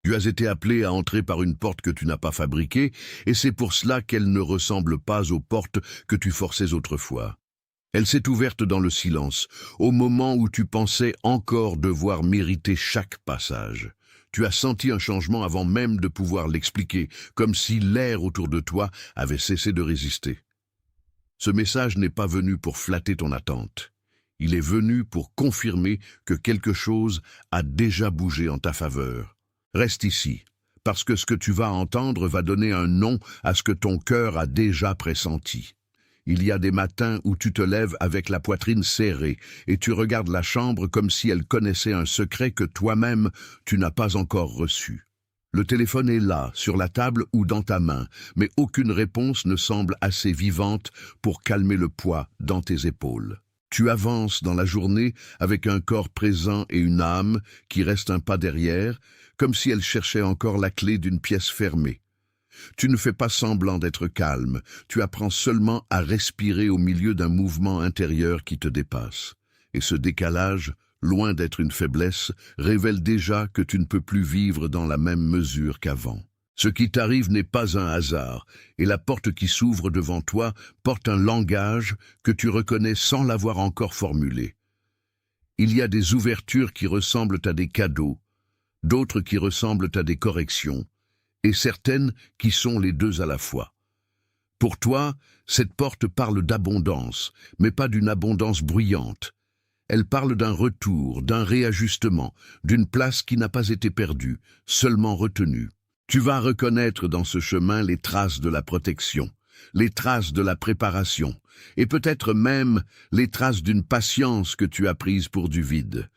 Tu as été appelé à entrer par une porte que tu n'as pas fabriquée, et c'est pour cela qu'elle ne ressemble pas aux portes que tu forçais autrefois. Elle s'est ouverte dans le silence, au moment où tu pensais encore devoir mériter chaque passage. Tu as senti un changement avant même de pouvoir l'expliquer, comme si l'air autour de toi avait cessé de résister. Ce message n'est pas venu pour flatter ton attente. Il est venu pour confirmer que quelque chose a déjà bougé en ta faveur. Reste ici, parce que ce que tu vas entendre va donner un nom à ce que ton cœur a déjà pressenti. Il y a des matins où tu te lèves avec la poitrine serrée et tu regardes la chambre comme si elle connaissait un secret que toi-même tu n'as pas encore reçu. Le téléphone est là, sur la table ou dans ta main, mais aucune réponse ne semble assez vivante pour calmer le poids dans tes épaules. Tu avances dans la journée avec un corps présent et une âme qui reste un pas derrière, comme si elle cherchait encore la clé d'une pièce fermée. Tu ne fais pas semblant d'être calme, tu apprends seulement à respirer au milieu d'un mouvement intérieur qui te dépasse. Et ce décalage, loin d'être une faiblesse, révèle déjà que tu ne peux plus vivre dans la même mesure qu'avant. Ce qui t'arrive n'est pas un hasard, et la porte qui s'ouvre devant toi porte un langage que tu reconnais sans l'avoir encore formulé. Il y a des ouvertures qui ressemblent à des cadeaux, d'autres qui ressemblent à des corrections, et certaines qui sont les deux à la fois. Pour toi, cette porte parle d'abondance, mais pas d'une abondance bruyante. Elle parle d'un retour, d'un réajustement, d'une place qui n'a pas été perdue, seulement retenue. Tu vas reconnaître dans ce chemin les traces de la protection, les traces de la préparation, et peut-être même les traces d'une patience que tu as prise pour du vide.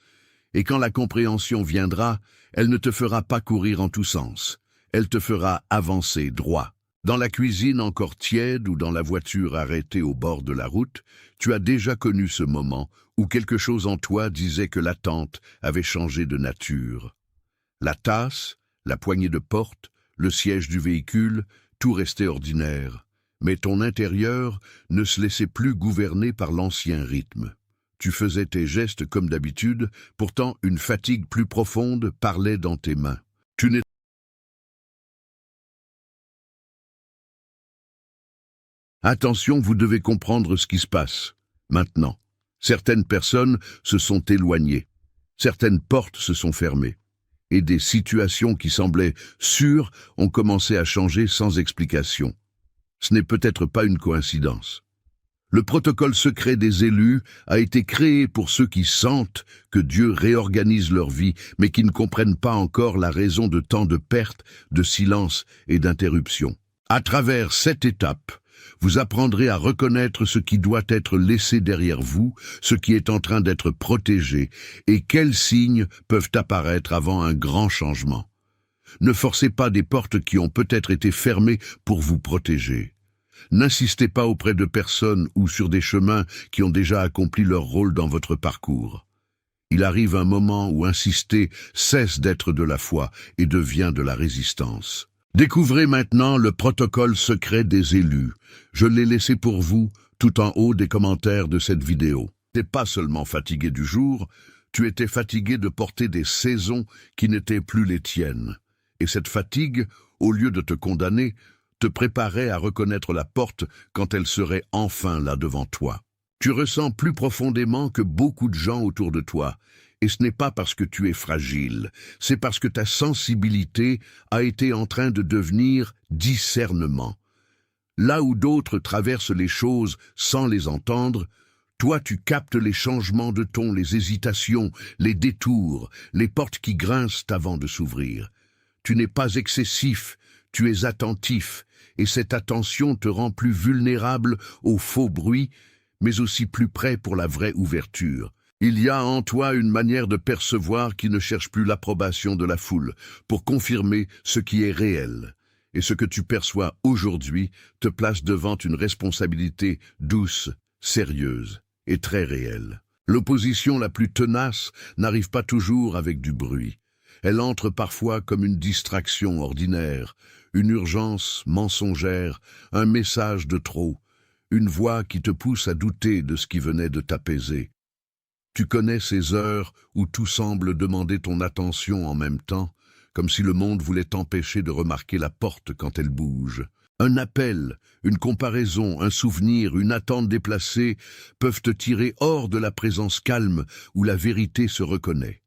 Et quand la compréhension viendra, elle ne te fera pas courir en tous sens. Elle te fera avancer droit. Dans la cuisine encore tiède ou dans la voiture arrêtée au bord de la route, tu as déjà connu ce moment où quelque chose en toi disait que l'attente avait changé de nature. La tasse, la poignée de porte, le siège du véhicule, tout restait ordinaire. Mais ton intérieur ne se laissait plus gouverner par l'ancien rythme. Tu faisais tes gestes comme d'habitude, pourtant une fatigue plus profonde parlait dans tes mains. Tu n'étais Attention, vous devez comprendre ce qui se passe. Maintenant, certaines personnes se sont éloignées. Certaines portes se sont fermées. Et des situations qui semblaient sûres ont commencé à changer sans explication. Ce n'est peut-être pas une coïncidence. Le protocole secret des élus a été créé pour ceux qui sentent que Dieu réorganise leur vie, mais qui ne comprennent pas encore la raison de tant de pertes, de silence et d'interruptions. À travers cette étape, vous apprendrez à reconnaître ce qui doit être laissé derrière vous, ce qui est en train d'être protégé, et quels signes peuvent apparaître avant un grand changement. Ne forcez pas des portes qui ont peut-être été fermées pour vous protéger. N'insistez pas auprès de personnes ou sur des chemins qui ont déjà accompli leur rôle dans votre parcours. Il arrive un moment où insister cesse d'être de la foi et devient de la résistance. Découvrez maintenant le protocole secret des élus. Je l'ai laissé pour vous, tout en haut des commentaires de cette vidéo. Tu n'étais pas seulement fatigué du jour, tu étais fatigué de porter des saisons qui n'étaient plus les tiennes. Et cette fatigue, au lieu de te condamner, te préparait à reconnaître la porte quand elle serait enfin là devant toi. Tu ressens plus profondément que beaucoup de gens autour de toi, et ce n'est pas parce que tu es fragile, c'est parce que ta sensibilité a été en train de devenir discernement. Là où d'autres traversent les choses sans les entendre, toi tu captes les changements de ton, les hésitations, les détours, les portes qui grincent avant de s'ouvrir. Tu n'es pas excessif, tu es attentif, et cette attention te rend plus vulnérable aux faux bruits, mais aussi plus prêt pour la vraie ouverture. Il y a en toi une manière de percevoir qui ne cherche plus l'approbation de la foule pour confirmer ce qui est réel. Et ce que tu perçois aujourd'hui te place devant une responsabilité douce, sérieuse et très réelle. L'opposition la plus tenace n'arrive pas toujours avec du bruit. Elle entre parfois comme une distraction ordinaire, une urgence mensongère, un message de trop, une voix qui te pousse à douter de ce qui venait de t'apaiser. Tu connais ces heures où tout semble demander ton attention en même temps, comme si le monde voulait t'empêcher de remarquer la porte quand elle bouge. Un appel, une comparaison, un souvenir, une attente déplacée peuvent te tirer hors de la présence calme où la vérité se reconnaît.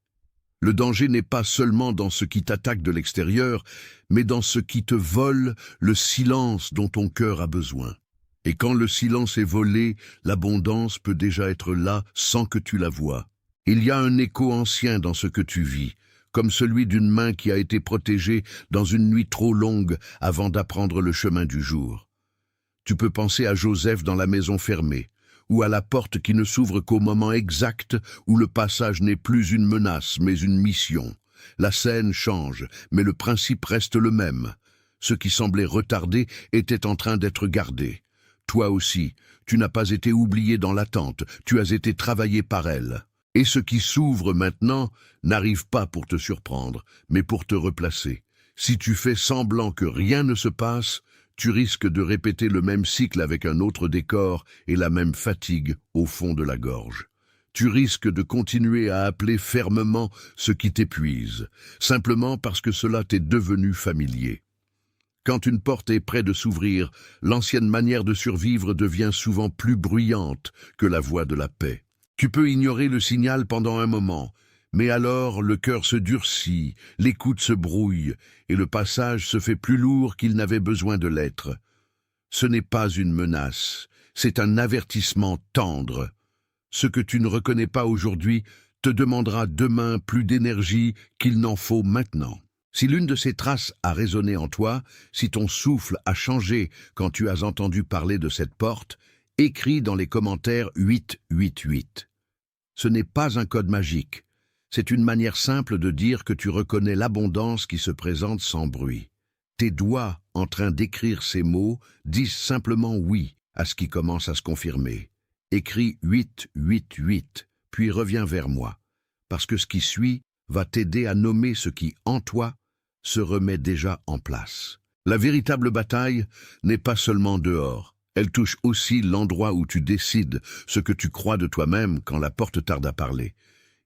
Le danger n'est pas seulement dans ce qui t'attaque de l'extérieur, mais dans ce qui te vole le silence dont ton cœur a besoin. Et quand le silence est volé, l'abondance peut déjà être là sans que tu la vois. Il y a un écho ancien dans ce que tu vis, comme celui d'une main qui a été protégée dans une nuit trop longue avant d'apprendre le chemin du jour. Tu peux penser à Joseph dans la maison fermée, ou à la porte qui ne s'ouvre qu'au moment exact où le passage n'est plus une menace mais une mission. La scène change, mais le principe reste le même. Ce qui semblait retardé était en train d'être gardé. Toi aussi, tu n'as pas été oublié dans l'attente, tu as été travaillé par elle. Et ce qui s'ouvre maintenant n'arrive pas pour te surprendre, mais pour te replacer. Si tu fais semblant que rien ne se passe, tu risques de répéter le même cycle avec un autre décor et la même fatigue au fond de la gorge. Tu risques de continuer à appeler fermement ce qui t'épuise, simplement parce que cela t'est devenu familier. Quand une porte est près de s'ouvrir, l'ancienne manière de survivre devient souvent plus bruyante que la voix de la paix. Tu peux ignorer le signal pendant un moment, mais alors le cœur se durcit, l'écoute se brouille, et le passage se fait plus lourd qu'il n'avait besoin de l'être. Ce n'est pas une menace, c'est un avertissement tendre. Ce que tu ne reconnais pas aujourd'hui te demandera demain plus d'énergie qu'il n'en faut maintenant. Si l'une de ces traces a résonné en toi, si ton souffle a changé quand tu as entendu parler de cette porte, écris dans les commentaires 888. Ce n'est pas un code magique. C'est une manière simple de dire que tu reconnais l'abondance qui se présente sans bruit. Tes doigts, en train d'écrire ces mots, disent simplement oui à ce qui commence à se confirmer. Écris 888, puis reviens vers moi, parce que ce qui suit va t'aider à nommer ce qui, en toi, se remet déjà en place. La véritable bataille n'est pas seulement dehors. Elle touche aussi l'endroit où tu décides ce que tu crois de toi-même quand la porte tarde à parler.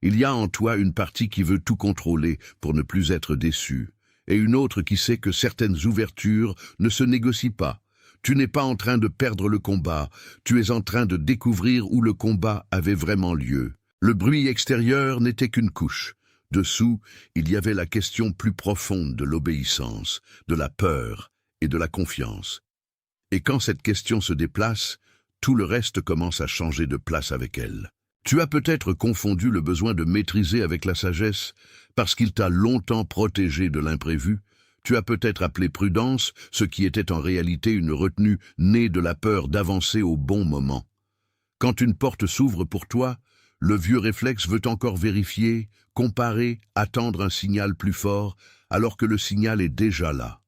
Il y a en toi une partie qui veut tout contrôler pour ne plus être déçue, et une autre qui sait que certaines ouvertures ne se négocient pas. Tu n'es pas en train de perdre le combat, tu es en train de découvrir où le combat avait vraiment lieu. Le bruit extérieur n'était qu'une couche. Dessous, il y avait la question plus profonde de l'obéissance, de la peur et de la confiance. Et quand cette question se déplace, tout le reste commence à changer de place avec elle. Tu as peut-être confondu le besoin de maîtriser avec la sagesse, parce qu'il t'a longtemps protégé de l'imprévu. Tu as peut-être appelé prudence ce qui était en réalité une retenue née de la peur d'avancer au bon moment. Quand une porte s'ouvre pour toi, le vieux réflexe veut encore vérifier, comparer, attendre un signal plus fort, alors que le signal est déjà là.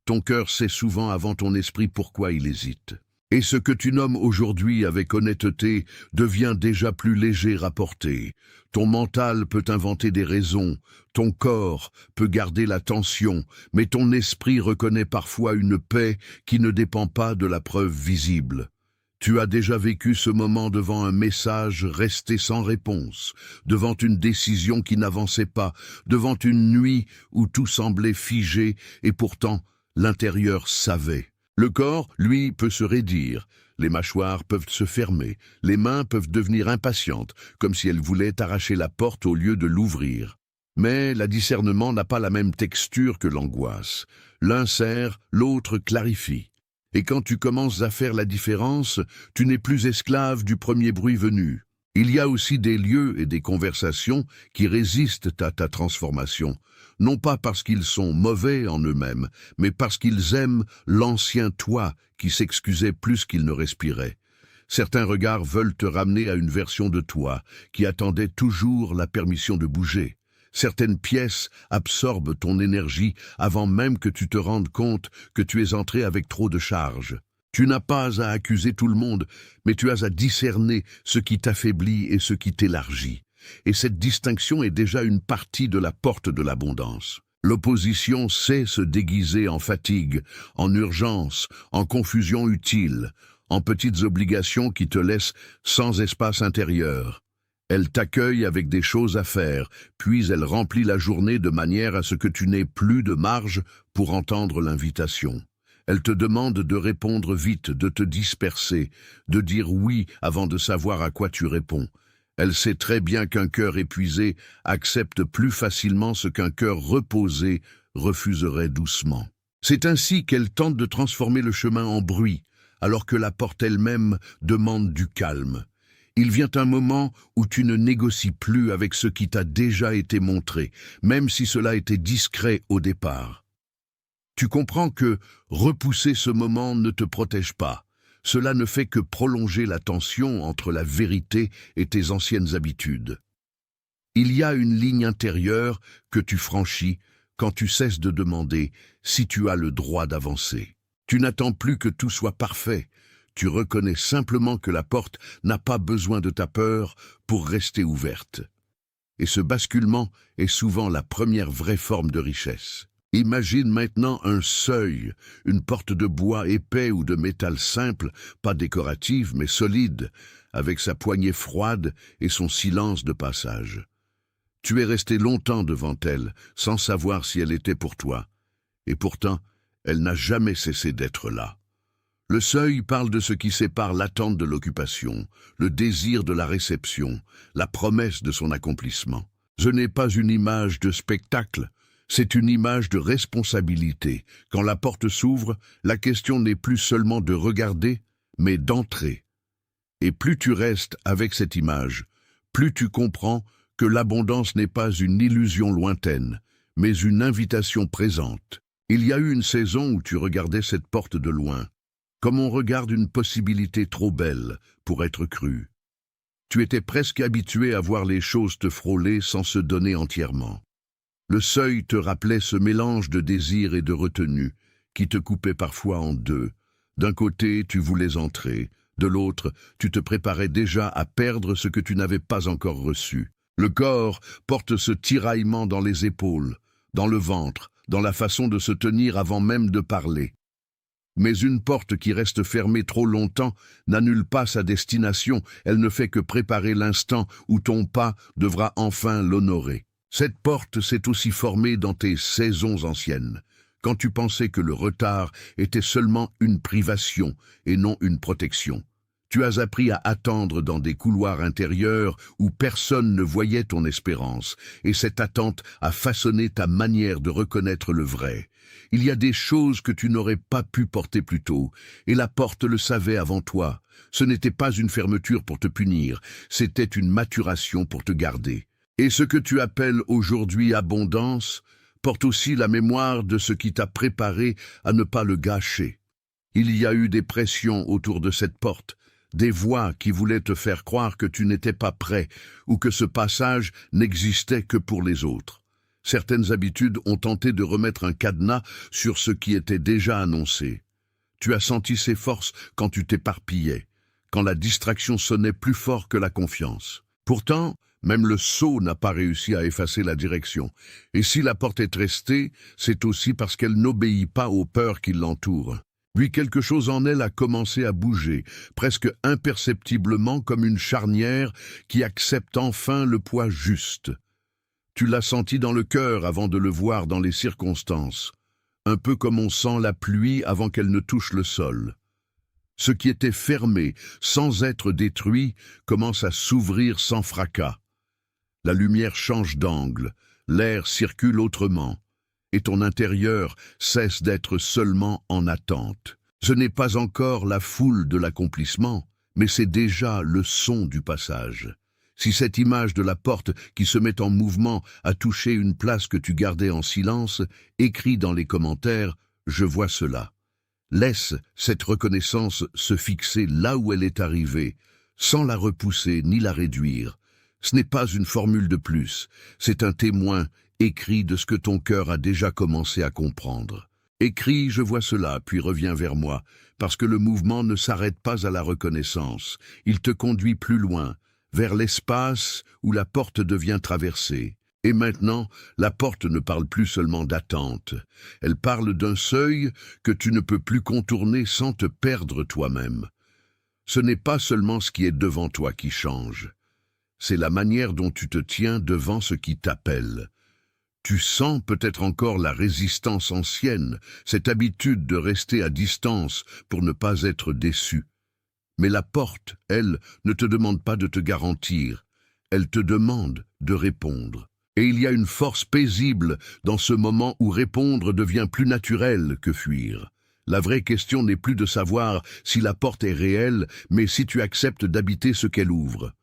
Ton cœur sait souvent avant ton esprit pourquoi il hésite. Et ce que tu nommes aujourd'hui avec honnêteté devient déjà plus léger à porter. Ton mental peut inventer des raisons, ton corps peut garder la tension, mais ton esprit reconnaît parfois une paix qui ne dépend pas de la preuve visible. Tu as déjà vécu ce moment devant un message resté sans réponse, devant une décision qui n'avançait pas, devant une nuit où tout semblait figé et pourtant l'intérieur savait. Le corps, lui, peut se raidir, les mâchoires peuvent se fermer, les mains peuvent devenir impatientes, comme si elles voulaient arracher la porte au lieu de l'ouvrir. Mais le discernement n'a pas la même texture que l'angoisse. L'un serre, l'autre clarifie. Et quand tu commences à faire la différence, tu n'es plus esclave du premier bruit venu. Il y a aussi des lieux et des conversations qui résistent à ta transformation, non pas parce qu'ils sont mauvais en eux-mêmes, mais parce qu'ils aiment l'ancien toi qui s'excusait plus qu'il ne respirait. Certains regards veulent te ramener à une version de toi qui attendait toujours la permission de bouger. Certaines pièces absorbent ton énergie avant même que tu te rendes compte que tu es entré avec trop de charge. Tu n'as pas à accuser tout le monde, mais tu as à discerner ce qui t'affaiblit et ce qui t'élargit. Et cette distinction est déjà une partie de la porte de l'abondance. L'opposition sait se déguiser en fatigue, en urgence, en confusion utile, en petites obligations qui te laissent sans espace intérieur. Elle t'accueille avec des choses à faire, puis elle remplit la journée de manière à ce que tu n'aies plus de marge pour entendre l'invitation. Elle te demande de répondre vite, de te disperser, de dire oui avant de savoir à quoi tu réponds. Elle sait très bien qu'un cœur épuisé accepte plus facilement ce qu'un cœur reposé refuserait doucement. C'est ainsi qu'elle tente de transformer le chemin en bruit, alors que la porte elle-même demande du calme. Il vient un moment où tu ne négocies plus avec ce qui t'a déjà été montré, même si cela était discret au départ. Tu comprends que repousser ce moment ne te protège pas. Cela ne fait que prolonger la tension entre la vérité et tes anciennes habitudes. Il y a une ligne intérieure que tu franchis quand tu cesses de demander si tu as le droit d'avancer. Tu n'attends plus que tout soit parfait. Tu reconnais simplement que la porte n'a pas besoin de ta peur pour rester ouverte. Et ce basculement est souvent la première vraie forme de richesse. Imagine maintenant un seuil, une porte de bois épais ou de métal simple, pas décorative mais solide, avec sa poignée froide et son silence de passage. Tu es resté longtemps devant elle, sans savoir si elle était pour toi. Et pourtant, elle n'a jamais cessé d'être là. Le seuil parle de ce qui sépare l'attente de l'occupation, le désir de la réception, la promesse de son accomplissement. Ce n'est pas une image de spectacle, c'est une image de responsabilité. Quand la porte s'ouvre, la question n'est plus seulement de regarder, mais d'entrer. Et plus tu restes avec cette image, plus tu comprends que l'abondance n'est pas une illusion lointaine, mais une invitation présente. Il y a eu une saison où tu regardais cette porte de loin, comme on regarde une possibilité trop belle pour être crue. Tu étais presque habitué à voir les choses te frôler sans se donner entièrement. Le seuil te rappelait ce mélange de désir et de retenue qui te coupait parfois en deux. D'un côté, tu voulais entrer, de l'autre, tu te préparais déjà à perdre ce que tu n'avais pas encore reçu. Le corps porte ce tiraillement dans les épaules, dans le ventre, dans la façon de se tenir avant même de parler. Mais une porte qui reste fermée trop longtemps n'annule pas sa destination, elle ne fait que préparer l'instant où ton pas devra enfin l'honorer. Cette porte s'est aussi formée dans tes saisons anciennes, quand tu pensais que le retard était seulement une privation et non une protection. Tu as appris à attendre dans des couloirs intérieurs où personne ne voyait ton espérance, et cette attente a façonné ta manière de reconnaître le vrai. Il y a des choses que tu n'aurais pas pu porter plus tôt, et la porte le savait avant toi. Ce n'était pas une fermeture pour te punir, c'était une maturation pour te garder. Et ce que tu appelles aujourd'hui abondance porte aussi la mémoire de ce qui t'a préparé à ne pas le gâcher. Il y a eu des pressions autour de cette porte, des voix qui voulaient te faire croire que tu n'étais pas prêt ou que ce passage n'existait que pour les autres. Certaines habitudes ont tenté de remettre un cadenas sur ce qui était déjà annoncé. Tu as senti ses forces quand tu t'éparpillais, quand la distraction sonnait plus fort que la confiance. Pourtant, même le sceau n'a pas réussi à effacer la direction. Et si la porte est restée, c'est aussi parce qu'elle n'obéit pas aux peurs qui l'entourent. Puis quelque chose en elle a commencé à bouger, presque imperceptiblement comme une charnière qui accepte enfin le poids juste. Tu l'as senti dans le cœur avant de le voir dans les circonstances, un peu comme on sent la pluie avant qu'elle ne touche le sol. Ce qui était fermé, sans être détruit, commence à s'ouvrir sans fracas. La lumière change d'angle, l'air circule autrement, et ton intérieur cesse d'être seulement en attente. Ce n'est pas encore la foule de l'accomplissement, mais c'est déjà le son du passage. Si cette image de la porte qui se met en mouvement a touché une place que tu gardais en silence, écris dans les commentaires « Je vois cela ». Laisse cette reconnaissance se fixer là où elle est arrivée, sans la repousser ni la réduire. Ce n'est pas une formule de plus, c'est un témoin écrit de ce que ton cœur a déjà commencé à comprendre. Écris « Je vois cela », puis reviens vers moi, parce que le mouvement ne s'arrête pas à la reconnaissance. Il te conduit plus loin, vers l'espace où la porte devient traversée. Et maintenant, la porte ne parle plus seulement d'attente. Elle parle d'un seuil que tu ne peux plus contourner sans te perdre toi-même. Ce n'est pas seulement ce qui est devant toi qui change. c'est la manière dont tu te tiens devant ce qui t'appelle. Tu sens peut-être encore la résistance ancienne, cette habitude de rester à distance pour ne pas être déçu. Mais la porte, elle, ne te demande pas de te garantir, elle te demande de répondre. Et il y a une force paisible dans ce moment où répondre devient plus naturel que fuir. La vraie question n'est plus de savoir si la porte est réelle, mais si tu acceptes d'habiter ce qu'elle ouvre.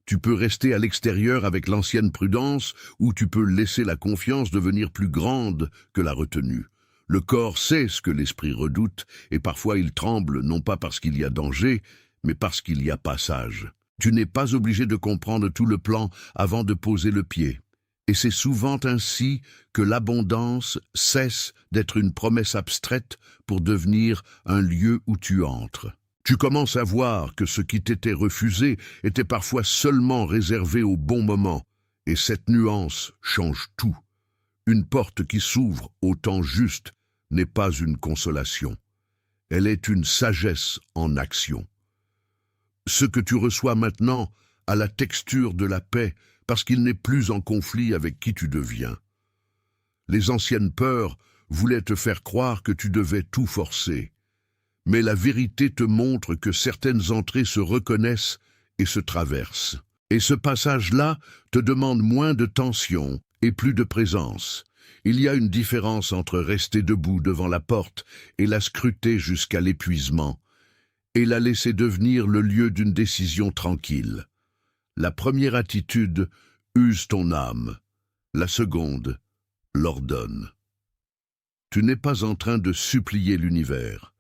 Tu peux rester à l'extérieur avec l'ancienne prudence, ou tu peux laisser la confiance devenir plus grande que la retenue. Le corps sait ce que l'esprit redoute, et parfois il tremble non pas parce qu'il y a danger, mais parce qu'il y a passage. Tu n'es pas obligé de comprendre tout le plan avant de poser le pied. Et c'est souvent ainsi que l'abondance cesse d'être une promesse abstraite pour devenir un lieu où tu entres. Tu commences à voir que ce qui t'était refusé était parfois seulement réservé au bon moment, et cette nuance change tout. Une porte qui s'ouvre au temps juste n'est pas une consolation. Elle est une sagesse en action. Ce que tu reçois maintenant a la texture de la paix parce qu'il n'est plus en conflit avec qui tu deviens. Les anciennes peurs voulaient te faire croire que tu devais tout forcer. Mais la vérité te montre que certaines entrées se reconnaissent et se traversent. Et ce passage-là te demande moins de tension et plus de présence. Il y a une différence entre rester debout devant la porte et la scruter jusqu'à l'épuisement, et la laisser devenir le lieu d'une décision tranquille. La première attitude use ton âme, la seconde l'ordonne. Tu n'es pas en train de supplier l'univers.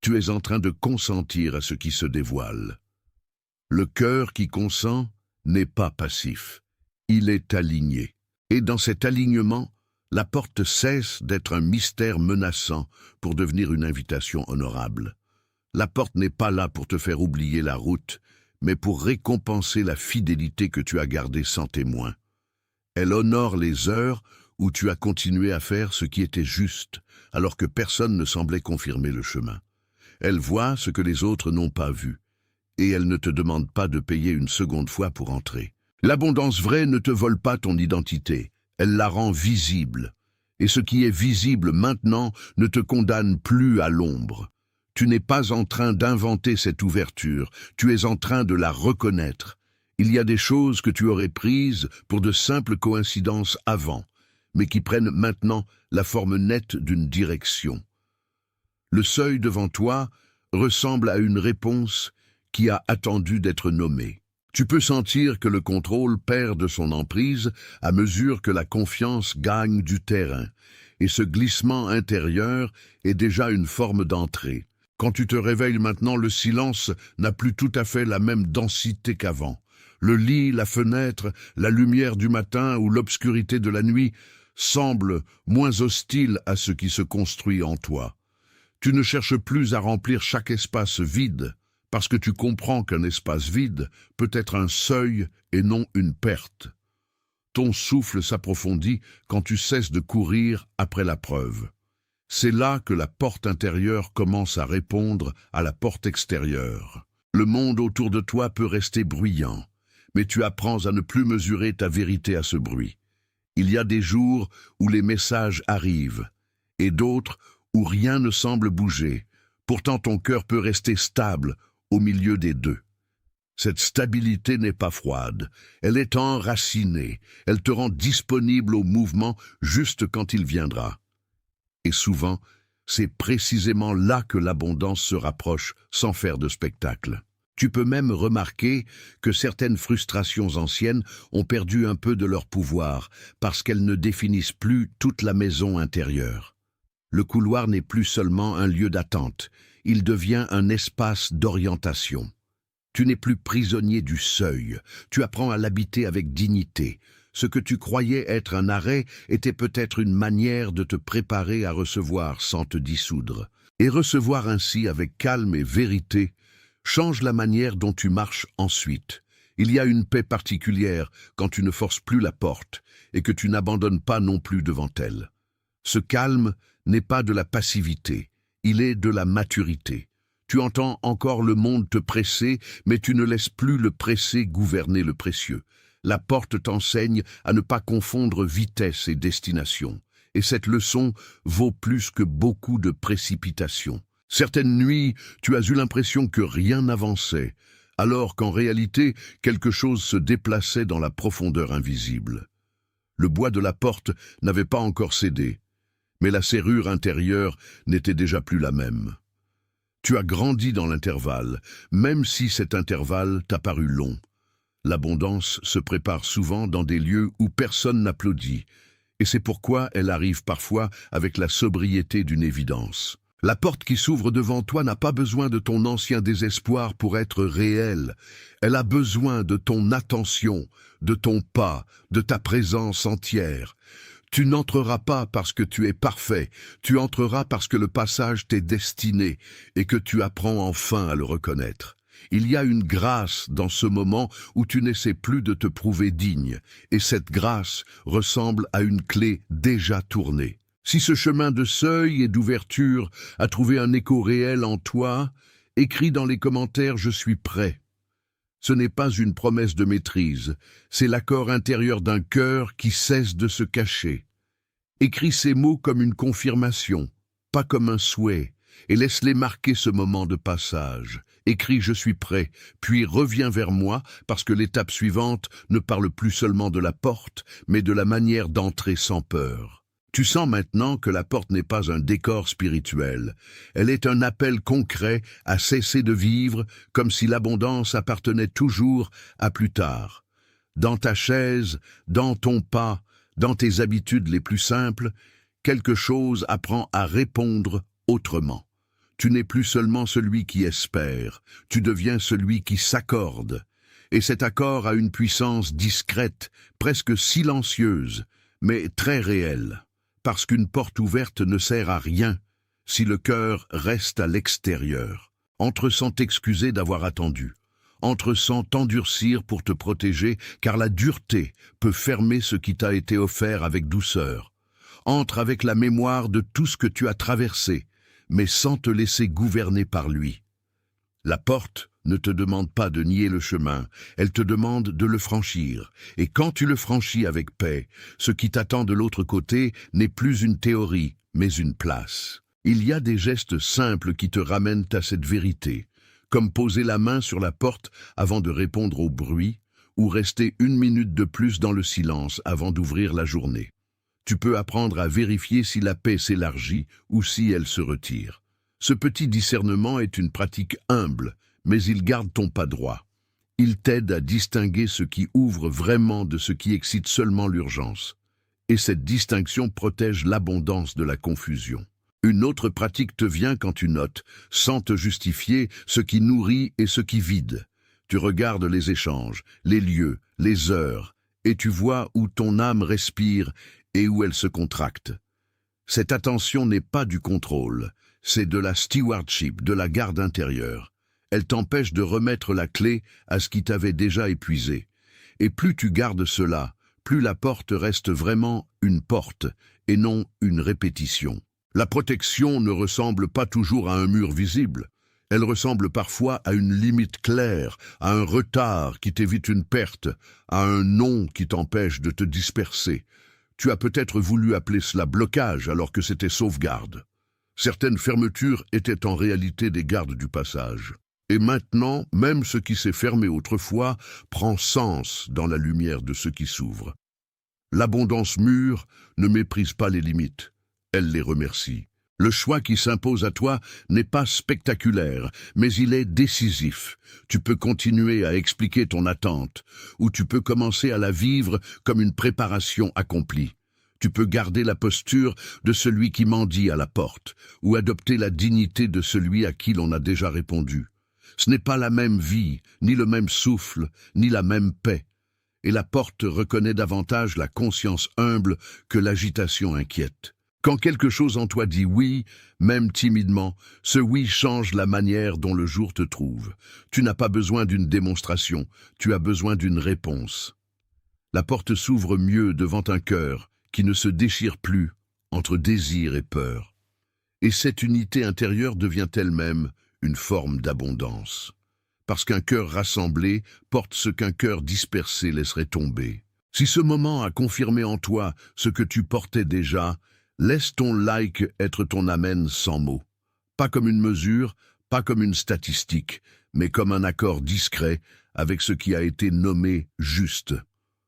Tu es en train de consentir à ce qui se dévoile. Le cœur qui consent n'est pas passif, il est aligné. Et dans cet alignement, la porte cesse d'être un mystère menaçant pour devenir une invitation honorable. La porte n'est pas là pour te faire oublier la route, mais pour récompenser la fidélité que tu as gardée sans témoin. Elle honore les heures où tu as continué à faire ce qui était juste, alors que personne ne semblait confirmer le chemin. Elle voit ce que les autres n'ont pas vu, et elle ne te demande pas de payer une seconde fois pour entrer. L'abondance vraie ne te vole pas ton identité, elle la rend visible. Et ce qui est visible maintenant ne te condamne plus à l'ombre. Tu n'es pas en train d'inventer cette ouverture, tu es en train de la reconnaître. Il y a des choses que tu aurais prises pour de simples coïncidences avant, mais qui prennent maintenant la forme nette d'une direction. Le seuil devant toi ressemble à une réponse qui a attendu d'être nommée. Tu peux sentir que le contrôle perd de son emprise à mesure que la confiance gagne du terrain, et ce glissement intérieur est déjà une forme d'entrée. Quand tu te réveilles maintenant, le silence n'a plus tout à fait la même densité qu'avant. Le lit, la fenêtre, la lumière du matin ou l'obscurité de la nuit semblent moins hostiles à ce qui se construit en toi. Tu ne cherches plus à remplir chaque espace vide, parce que tu comprends qu'un espace vide peut être un seuil et non une perte. Ton souffle s'approfondit quand tu cesses de courir après la preuve. C'est là que la porte intérieure commence à répondre à la porte extérieure. Le monde autour de toi peut rester bruyant, mais tu apprends à ne plus mesurer ta vérité à ce bruit. Il y a des jours où les messages arrivent, et d'autres où rien ne semble bouger. Pourtant ton cœur peut rester stable au milieu des deux. Cette stabilité n'est pas froide, elle est enracinée, elle te rend disponible au mouvement juste quand il viendra. Et souvent, c'est précisément là que l'abondance se rapproche sans faire de spectacle. Tu peux même remarquer que certaines frustrations anciennes ont perdu un peu de leur pouvoir parce qu'elles ne définissent plus toute la maison intérieure. Le couloir n'est plus seulement un lieu d'attente, il devient un espace d'orientation. Tu n'es plus prisonnier du seuil, tu apprends à l'habiter avec dignité. Ce que tu croyais être un arrêt était peut-être une manière de te préparer à recevoir sans te dissoudre. Et recevoir ainsi avec calme et vérité change la manière dont tu marches ensuite. Il y a une paix particulière quand tu ne forces plus la porte et que tu n'abandonnes pas non plus devant elle. Ce calme n'est pas de la passivité, il est de la maturité. Tu entends encore le monde te presser, mais tu ne laisses plus le pressé gouverner le précieux. La porte t'enseigne à ne pas confondre vitesse et destination. Et cette leçon vaut plus que beaucoup de précipitations. Certaines nuits, tu as eu l'impression que rien n'avançait, alors qu'en réalité, quelque chose se déplaçait dans la profondeur invisible. Le bois de la porte n'avait pas encore cédé, mais la serrure intérieure n'était déjà plus la même. Tu as grandi dans l'intervalle, même si cet intervalle t'a paru long. L'abondance se prépare souvent dans des lieux où personne n'applaudit, et c'est pourquoi elle arrive parfois avec la sobriété d'une évidence. La porte qui s'ouvre devant toi n'a pas besoin de ton ancien désespoir pour être réelle. Elle a besoin de ton attention, de ton pas, de ta présence entière. Tu n'entreras pas parce que tu es parfait, tu entreras parce que le passage t'est destiné et que tu apprends enfin à le reconnaître. Il y a une grâce dans ce moment où tu n'essaies plus de te prouver digne, et cette grâce ressemble à une clé déjà tournée. Si ce chemin de seuil et d'ouverture a trouvé un écho réel en toi, écris dans les commentaires « Je suis prêt ». Ce n'est pas une promesse de maîtrise, c'est l'accord intérieur d'un cœur qui cesse de se cacher. Écris ces mots comme une confirmation, pas comme un souhait, et laisse-les marquer ce moment de passage. Écris « Je suis prêt », puis reviens vers moi, parce que l'étape suivante ne parle plus seulement de la porte, mais de la manière d'entrer sans peur. Tu sens maintenant que la porte n'est pas un décor spirituel. Elle est un appel concret à cesser de vivre comme si l'abondance appartenait toujours à plus tard. Dans ta chaise, dans ton pas, dans tes habitudes les plus simples, quelque chose apprend à répondre autrement. Tu n'es plus seulement celui qui espère, tu deviens celui qui s'accorde. Et cet accord a une puissance discrète, presque silencieuse, mais très réelle. Parce qu'une porte ouverte ne sert à rien si le cœur reste à l'extérieur. Entre sans t'excuser d'avoir attendu. Entre sans t'endurcir pour te protéger, car la dureté peut fermer ce qui t'a été offert avec douceur. Entre avec la mémoire de tout ce que tu as traversé, mais sans te laisser gouverner par lui. La porte ne te demande pas de nier le chemin, elle te demande de le franchir. Et quand tu le franchis avec paix, ce qui t'attend de l'autre côté n'est plus une théorie, mais une place. Il y a des gestes simples qui te ramènent à cette vérité, comme poser la main sur la porte avant de répondre au bruit, ou rester 1 minute de plus dans le silence avant d'ouvrir la journée. Tu peux apprendre à vérifier si la paix s'élargit ou si elle se retire. Ce petit discernement est une pratique humble, mais il garde ton pas droit. Il t'aide à distinguer ce qui ouvre vraiment de ce qui excite seulement l'urgence. Et cette distinction protège l'abondance de la confusion. Une autre pratique te vient quand tu notes, sans te justifier, ce qui nourrit et ce qui vide. Tu regardes les échanges, les lieux, les heures, et tu vois où ton âme respire et où elle se contracte. Cette attention n'est pas du contrôle, c'est de la stewardship, de la garde intérieure. Elle t'empêche de remettre la clé à ce qui t'avait déjà épuisé. Et plus tu gardes cela, plus la porte reste vraiment une porte et non une répétition. La protection ne ressemble pas toujours à un mur visible. Elle ressemble parfois à une limite claire, à un retard qui t'évite une perte, à un non qui t'empêche de te disperser. Tu as peut-être voulu appeler cela blocage alors que c'était sauvegarde. Certaines fermetures étaient en réalité des gardes du passage. Et maintenant, même ce qui s'est fermé autrefois prend sens dans la lumière de ce qui s'ouvre. L'abondance mûre ne méprise pas les limites, elle les remercie. Le choix qui s'impose à toi n'est pas spectaculaire, mais il est décisif. Tu peux continuer à expliquer ton attente, ou tu peux commencer à la vivre comme une préparation accomplie. Tu peux garder la posture de celui qui mendie à la porte, ou adopter la dignité de celui à qui l'on a déjà répondu. Ce n'est pas la même vie, ni le même souffle, ni la même paix. Et la porte reconnaît davantage la conscience humble que l'agitation inquiète. Quand quelque chose en toi dit oui, même timidement, ce oui change la manière dont le jour te trouve. Tu n'as pas besoin d'une démonstration, tu as besoin d'une réponse. La porte s'ouvre mieux devant un cœur qui ne se déchire plus entre désir et peur. Et cette unité intérieure devient elle-même une forme d'abondance. Parce qu'un cœur rassemblé porte ce qu'un cœur dispersé laisserait tomber. Si ce moment a confirmé en toi ce que tu portais déjà, laisse ton like être ton amen sans mots. Pas comme une mesure, pas comme une statistique, mais comme un accord discret avec ce qui a été nommé juste.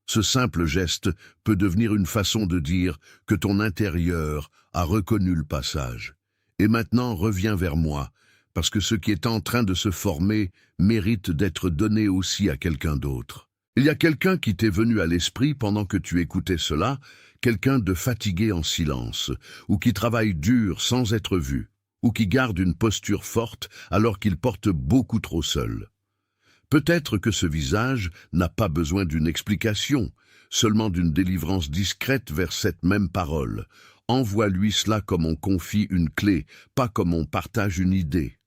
Ce simple geste peut devenir une façon de dire que ton intérieur a reconnu le passage. Et maintenant, reviens vers moi, parce que ce qui est en train de se former mérite d'être donné aussi à quelqu'un d'autre. Il y a quelqu'un qui t'est venu à l'esprit pendant que tu écoutais cela, quelqu'un de fatigué en silence, ou qui travaille dur sans être vu, ou qui garde une posture forte alors qu'il porte beaucoup trop seul. Peut-être que ce visage n'a pas besoin d'une explication, seulement d'une délivrance discrète vers cette même parole. Envoie-lui cela comme on confie une clé, pas comme on partage une idée.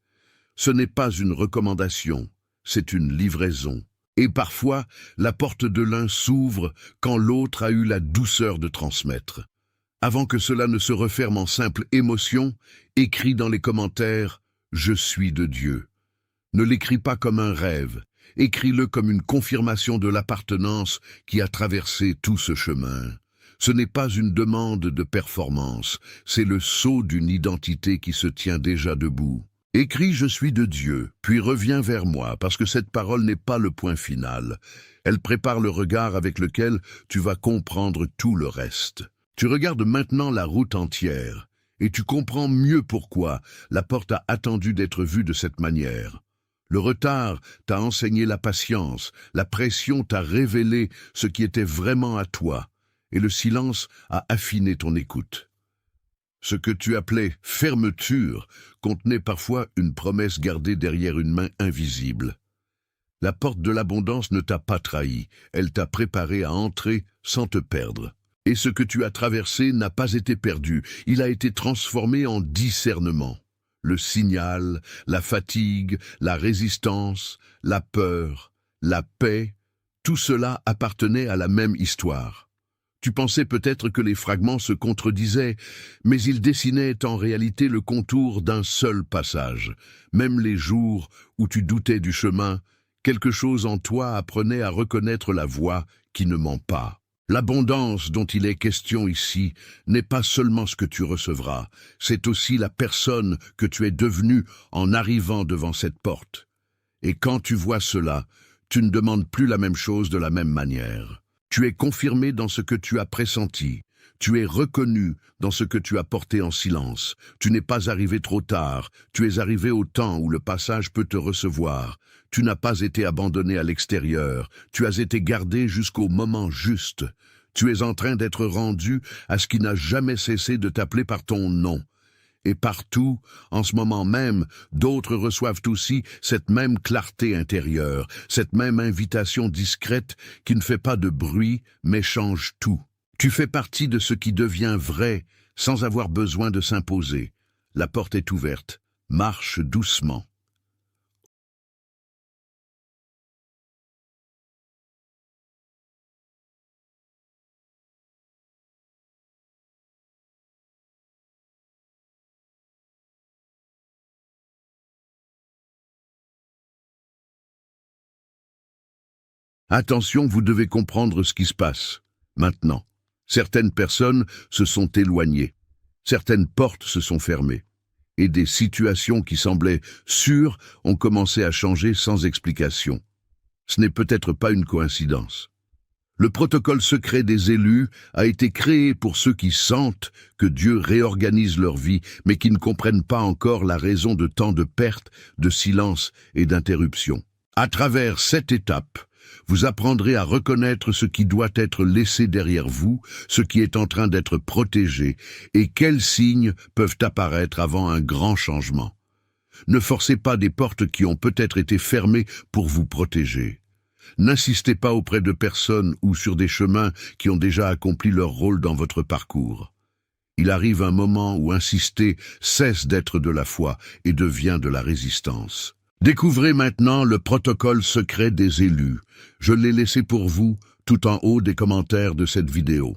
Ce n'est pas une recommandation, c'est une livraison. Et parfois, la porte de l'un s'ouvre quand l'autre a eu la douceur de transmettre. Avant que cela ne se referme en simple émotion, écris dans les commentaires « Je suis de Dieu ». Ne l'écris pas comme un rêve, écris-le comme une confirmation de l'appartenance qui a traversé tout ce chemin. Ce n'est pas une demande de performance, c'est le sceau d'une identité qui se tient déjà debout. Écris « Je suis de Dieu », puis reviens vers moi, parce que cette parole n'est pas le point final. Elle prépare le regard avec lequel tu vas comprendre tout le reste. Tu regardes maintenant la route entière, et tu comprends mieux pourquoi la porte a attendu d'être vue de cette manière. Le retard t'a enseigné la patience, la pression t'a révélé ce qui était vraiment à toi, et le silence a affiné ton écoute. Ce que tu appelais fermeture contenait parfois une promesse gardée derrière une main invisible. La porte de l'abondance ne t'a pas trahi, elle t'a préparé à entrer sans te perdre. Et ce que tu as traversé n'a pas été perdu, il a été transformé en discernement. Le signal, la fatigue, la résistance, la peur, la paix, tout cela appartenait à la même histoire. Tu pensais peut-être que les fragments se contredisaient, mais ils dessinaient en réalité le contour d'un seul passage. Même les jours où tu doutais du chemin, quelque chose en toi apprenait à reconnaître la voie qui ne ment pas. L'abondance dont il est question ici n'est pas seulement ce que tu recevras, c'est aussi la personne que tu es devenue en arrivant devant cette porte. Et quand tu vois cela, tu ne demandes plus la même chose de la même manière. Tu es confirmé dans ce que tu as pressenti. Tu es reconnu dans ce que tu as porté en silence. Tu n'es pas arrivé trop tard. Tu es arrivé au temps où le passage peut te recevoir. Tu n'as pas été abandonné à l'extérieur. Tu as été gardé jusqu'au moment juste. Tu es en train d'être rendu à ce qui n'a jamais cessé de t'appeler par ton nom. Et partout, en ce moment même, d'autres reçoivent aussi cette même clarté intérieure, cette même invitation discrète qui ne fait pas de bruit, mais change tout. Tu fais partie de ce qui devient vrai, sans avoir besoin de s'imposer. La porte est ouverte. Marche doucement. Attention, vous devez comprendre ce qui se passe. Maintenant, certaines personnes se sont éloignées. Certaines portes se sont fermées. Et des situations qui semblaient sûres ont commencé à changer sans explication. Ce n'est peut-être pas une coïncidence. Le protocole secret des élus a été créé pour ceux qui sentent que Dieu réorganise leur vie, mais qui ne comprennent pas encore la raison de tant de pertes, de silence et d'interruptions. À travers cette étape, vous apprendrez à reconnaître ce qui doit être laissé derrière vous, ce qui est en train d'être protégé, et quels signes peuvent apparaître avant un grand changement. Ne forcez pas des portes qui ont peut-être été fermées pour vous protéger. N'insistez pas auprès de personnes ou sur des chemins qui ont déjà accompli leur rôle dans votre parcours. Il arrive un moment où insister cesse d'être de la foi et devient de la résistance. Découvrez maintenant le protocole secret des élus. Je l'ai laissé pour vous tout en haut des commentaires de cette vidéo.